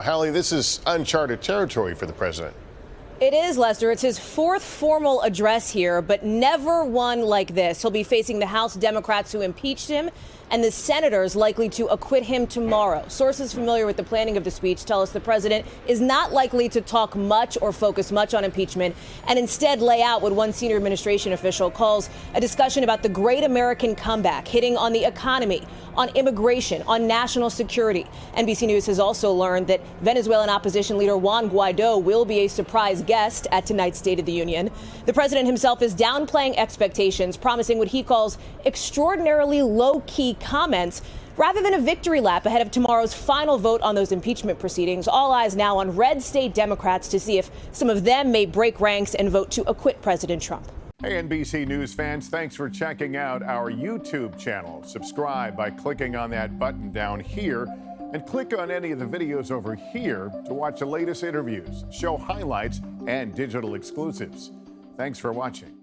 Hallie, this is uncharted territory for the president. It is, Lester. It's his fourth formal address here, but never one like this. He'll be facing the House Democrats who impeached him and the senators likely to acquit him tomorrow. Sources familiar with the planning of the speech tell us the president is not likely to talk much or focus much on impeachment and instead lay out what one senior administration official calls a discussion about the great American comeback, hitting on the economy, on immigration, on national security. NBC News has also learned that Venezuelan opposition leader Juan Guaido will be a surprise guest at tonight's State of the Union. The president himself is downplaying expectations, promising what he calls extraordinarily low-key comments rather than a victory lap ahead of tomorrow's final vote on those impeachment proceedings. All eyes now on red state Democrats to see if some of them may break ranks and vote to acquit President Trump. Hey, NBC News fans, thanks for checking out our YouTube channel. Subscribe by clicking on that button down here and click on any of the videos over here to watch the latest interviews, show highlights, and digital exclusives. Thanks for watching.